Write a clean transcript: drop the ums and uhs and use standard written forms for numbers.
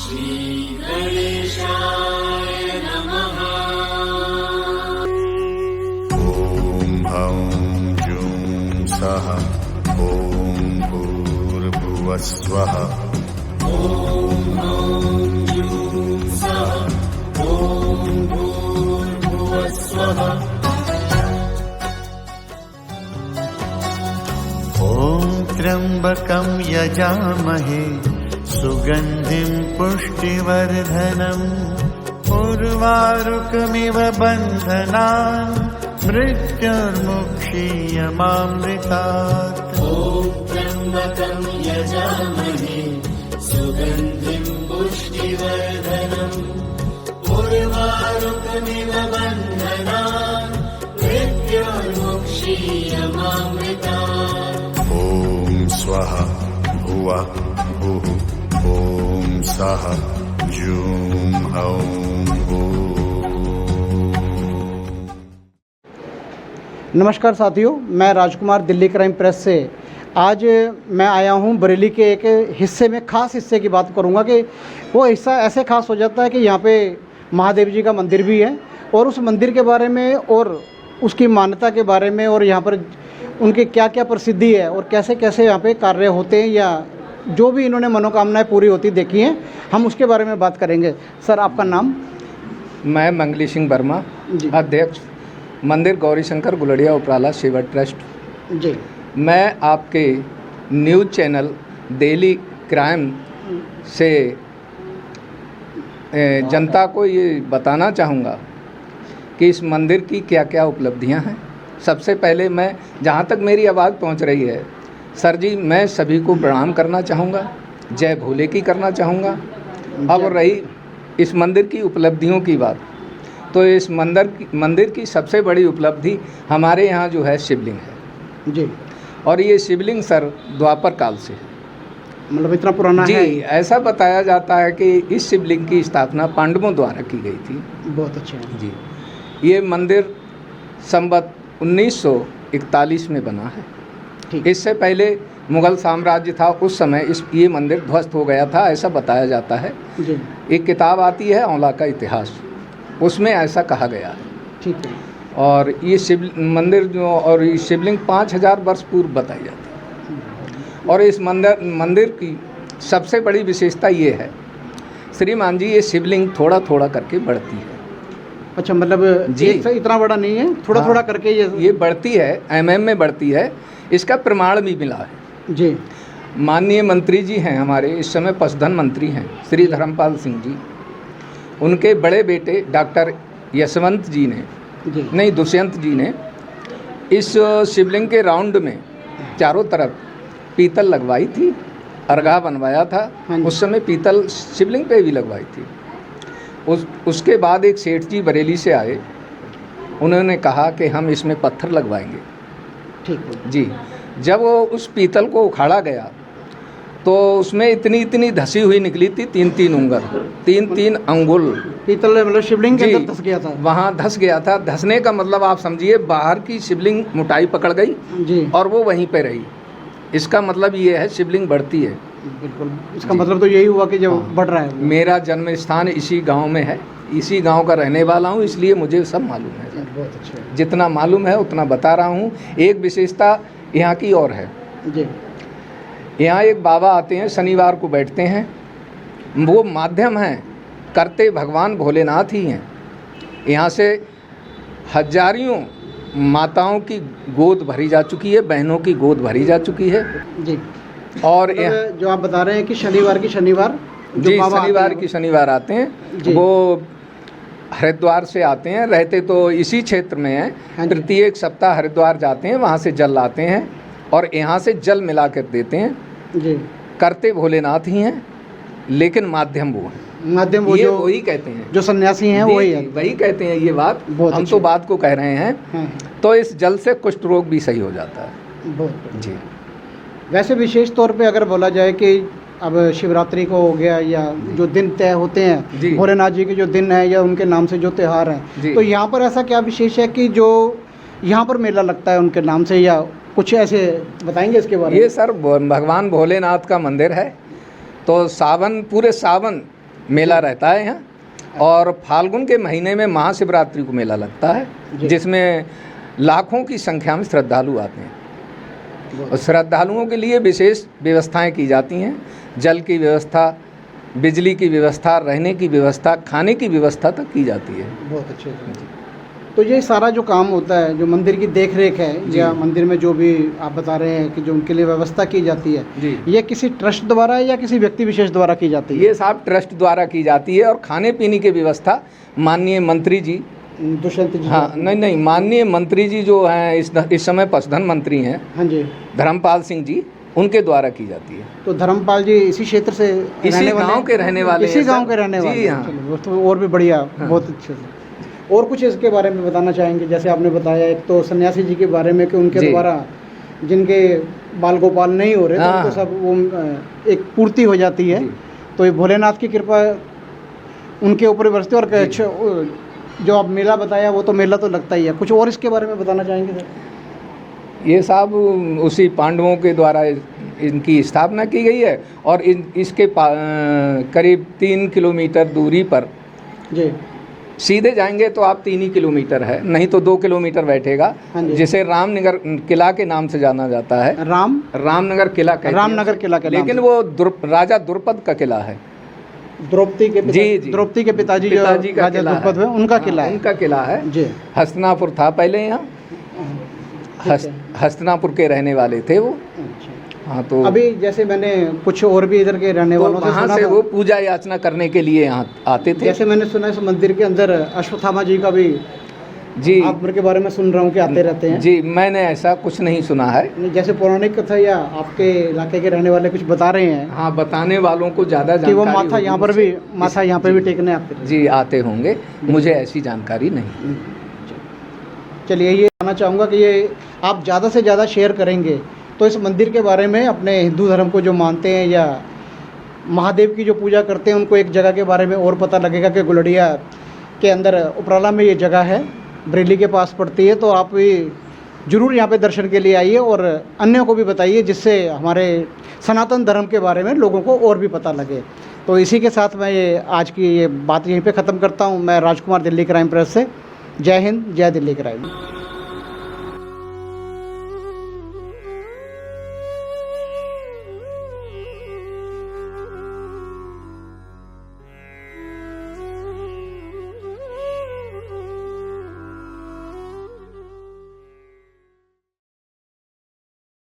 श्रीगणेशाय नमः। ॐ हौं जूं सः ॐ भूर्भुवस्वः। ॐ हौं जूं सः ॐ भूर्भुवस्वः। ॐ त्र्यम्बकं यजामहे सुगन्धिं पुष्टिवर्धनम् उर्वारुकमिव बन्धनान् मृत्युर्मुक्षीयमामृतात्। ॐ त्र्यम्बकं यजामहे सुगन्धिं पुष्टिवर्धनम् उर्वारुकमिव बन्धनान् मृत्युर्मुक्षीयमामृतात्। ॐ स्वः भुवः भुः ॐ सः जूं हौं भूः। नमस्कार साथियों, मैं राजकुमार दिल्ली क्राइम प्रेस से आज मैं आया हूं बरेली के एक हिस्से में, ख़ास हिस्से की बात करूंगा कि वो हिस्सा ऐसे ख़ास हो जाता है कि यहाँ पे महादेव जी का मंदिर भी है और उस मंदिर के बारे में और उसकी मान्यता के बारे में और यहाँ पर उनकी क्या क्या प्रसिद्धि है और कैसे कैसे यहाँ पे कार्य होते हैं या जो भी इन्होंने मनोकामनाएं पूरी होती देखी हैं, हम उसके बारे में बात करेंगे। सर, आपका नाम? मैं मंगली सिंह वर्मा, अध्यक्ष मंदिर गौरी शंकर गुलड़िया उपराला शिव ट्रस्ट जी। मैं आपके न्यूज़ चैनल डेली क्राइम से जनता को ये बताना चाहूँगा कि इस मंदिर की क्या क्या उपलब्धियाँ हैं। सबसे पहले मैं, जहाँ तक मेरी आवाज़ पहुँच रही है, सर जी, मैं सभी को प्रणाम करना चाहूँगा, जय भोले की करना चाहूँगा। अब रही इस मंदिर की उपलब्धियों की बात, तो इस मंदिर की सबसे बड़ी उपलब्धि हमारे यहाँ जो है शिवलिंग है जी। और ये शिवलिंग सर द्वापर काल से है, मतलब इतना पुराना जी। है? ऐसा बताया जाता है कि इस शिवलिंग की स्थापना पांडवों द्वारा की गई थी। बहुत अच्छा जी। ये मंदिर संवत 1941 में बना है। इससे पहले मुग़ल साम्राज्य था, उस समय ये मंदिर ध्वस्त हो गया था, ऐसा बताया जाता है जी। एक किताब आती है औला का इतिहास, उसमें ऐसा कहा गया है। ठीक है। और ये मंदिर जो और ये शिवलिंग 5000 वर्ष पूर्व बताई जाती है। और इस मंदिर की सबसे बड़ी विशेषता ये है, श्रीमान जी, ये शिवलिंग थोड़ा थोड़ा करके बढ़ती है। अच्छा, मतलब जी, एक से इतना बड़ा नहीं है, थोड़ा थोड़ा करके ये बढ़ती है, mm में बढ़ती है। इसका प्रमाण भी मिला है जी। माननीय मंत्री जी हैं हमारे, इस समय पशुधन मंत्री हैं श्री धर्मपाल सिंह जी, उनके बड़े बेटे डॉक्टर यशवंत जी ने नहीं दुष्यंत जी ने इस शिवलिंग के राउंड में चारों तरफ पीतल लगवाई थी, अर्घा बनवाया था। उस समय पीतल शिवलिंग पे भी लगवाई थी। उसके बाद एक सेठ जी बरेली से आए, उन्होंने कहा कि हम इसमें पत्थर लगवाएंगे। ठीक है जी। जब वो उस पीतल को उखाड़ा गया तो उसमें इतनी धसी हुई निकली थी, 3-3 उंगल, 3-3 अंगुल पीतल, मतलब शिवलिंग के अंदर धस गया था। वहाँ धस गया था। धसने का मतलब आप समझिए, बाहर की शिवलिंग मोटाई पकड़ गई जी और वो वहीं पे रही। इसका मतलब ये है शिवलिंग बढ़ती है। बिल्कुल, इसका मतलब तो यही हुआ कि जब बढ़ रहा है। मेरा जन्म स्थान इसी गांव में है, इसी गांव का रहने वाला हूं, इसलिए मुझे सब मालूम है। बहुत अच्छा। जितना मालूम है उतना बता रहा हूं। एक विशेषता यहाँ की और है जी। यहाँ एक बाबा आते हैं, शनिवार को बैठते हैं, वो माध्यम हैं, करते भगवान भोलेनाथ ही हैं। यहाँ से हजारियों माताओं की गोद भरी जा चुकी है, बहनों की गोद भरी जा चुकी है जी। और जो आप बता रहे हैं कि शनिवार की शनिवार शनिवार आते हैं, वो हरिद्वार से आते हैं, रहते तो इसी क्षेत्र में हैं। प्रत्येक सप्ताह हरिद्वार जाते हैं, वहाँ से जल लाते हैं और यहाँ से जल मिला कर देते हैं जी। करते भोलेनाथ ही हैं, लेकिन माध्यम वो हैं। माध्यम वो जो वही कहते हैं, जो सन्यासी हैं वही है, वही कहते हैं ये बात। हम तो बात को कह रहे हैं। तो इस जल से कुष्ठ रोग भी सही हो जाता है। बहुत जी। वैसे विशेष तौर पे अगर बोला जाए कि अब शिवरात्रि को हो गया या जो दिन तय होते हैं भोलेनाथ जी के जो दिन है या उनके नाम से जो त्यौहार हैं, तो यहाँ पर ऐसा क्या विशेष है कि जो यहाँ पर मेला लगता है उनके नाम से, या कुछ ऐसे बताएंगे इसके बारे में? ये सर भगवान भोलेनाथ का मंदिर है, तो सावन, पूरे सावन मेला रहता है यहाँ। और फाल्गुन के महीने में महाशिवरात्रि को मेला लगता है, जिसमें लाखों की संख्या में श्रद्धालु आते हैं। और श्रद्धालुओं के लिए विशेष व्यवस्थाएं की जाती हैं, जल की व्यवस्था, बिजली की व्यवस्था, रहने की व्यवस्था, खाने की व्यवस्था तक की जाती है। बहुत अच्छे से। तो ये सारा जो काम होता है, जो मंदिर की देख रेख है या मंदिर में जो भी आप बता रहे हैं कि जो उनके लिए व्यवस्था की जाती है, ये किसी ट्रस्ट द्वारा या किसी व्यक्ति विशेष द्वारा की जाती है? ये साहब ट्रस्ट द्वारा की जाती है। और खाने पीने की व्यवस्था माननीय मंत्री जी, दुष्यंत जी, हाँ नहीं, माननीय मंत्री जी जो हैं इस समय पशुधन मंत्री हैं, हाँ जी, धर्मपाल सिंह जी, उनके द्वारा की जाती है। तो धर्मपाल जी इसी क्षेत्र से, इसी गांव के रहने वाले, इसी गांव के रहने वाले? जी हाँ। चलो, तो और भी बढ़िया, बहुत अच्छे से। और कुछ इसके बारे में बताना चाहेंगे? जैसे आपने बताया एक तो सन्यासी जी के बारे में कि उनके द्वारा जिनके बाल गोपाल नहीं हो रहे, तो उनको सब वो एक पूर्ति हो जाती है। तो ये भोलेनाथ की कृपा उनके ऊपर बरसती। और जो आप मेला बताया, वो तो मेला तो लगता ही है। कुछ और इसके बारे में बताना चाहेंगे सर? ये साहब उसी पांडवों के द्वारा इनकी स्थापना की गई है। और इसके करीब 3 किलोमीटर दूरी पर जी, सीधे जाएंगे तो आप 3 ही किलोमीटर है, नहीं तो 2 किलोमीटर बैठेगा, जिसे रामनगर किला के नाम से जाना जाता है। रामनगर किला कहते हैं, रामनगर किला के नाम, लेकिन वो राजा द्रुपद का किला है। द्रौपदी के द्रौपदी के पिताजी जो राजा द्रुपद है, उनका किला है, उनका किला है जी। हस्तिनापुर था पहले यहाँ, हस्तिनापुर के रहने वाले थे वो। हाँ, तो अभी जैसे मैंने कुछ और भी इधर के रहने वालों से सुना, वो पूजा याचना करने के लिए यहाँ आते थे। जैसे मैंने सुना इस मंदिर के अंदर अश्वत्थामा जी का भी जी आप के बारे में सुन रहा हूँ कि आते रहते हैं। जी, मैंने ऐसा कुछ नहीं सुना है। जैसे पौराणिक कथा या आपके इलाके के रहने वाले कुछ बता रहे हैं? हाँ, बताने वालों को ज़्यादा जानकारी, कि वो माथा यहाँ पर भी, माथा यहाँ पर भी टेकने आते? जी, आते होंगे, मुझे ऐसी जानकारी नहीं। चलिए, ये कहना चाहूँगा कि ये आप ज़्यादा से ज़्यादा शेयर करेंगे तो इस मंदिर के बारे में, अपने हिंदू धर्म को जो मानते हैं या महादेव की जो पूजा करते हैं, उनको एक जगह के बारे में और पता लगेगा कि गुलड़िया के अंदर उपराला में ये जगह है, बरेली के पास पड़ती है। तो आप भी ज़रूर यहाँ पे दर्शन के लिए आइए और अन्यों को भी बताइए, जिससे हमारे सनातन धर्म के बारे में लोगों को और भी पता लगे। तो इसी के साथ मैं ये आज की ये बात यहीं पे ख़त्म करता हूँ। मैं राजकुमार, दिल्ली क्राइम प्रेस से। जय हिंद, जय दिल्ली क्राइम।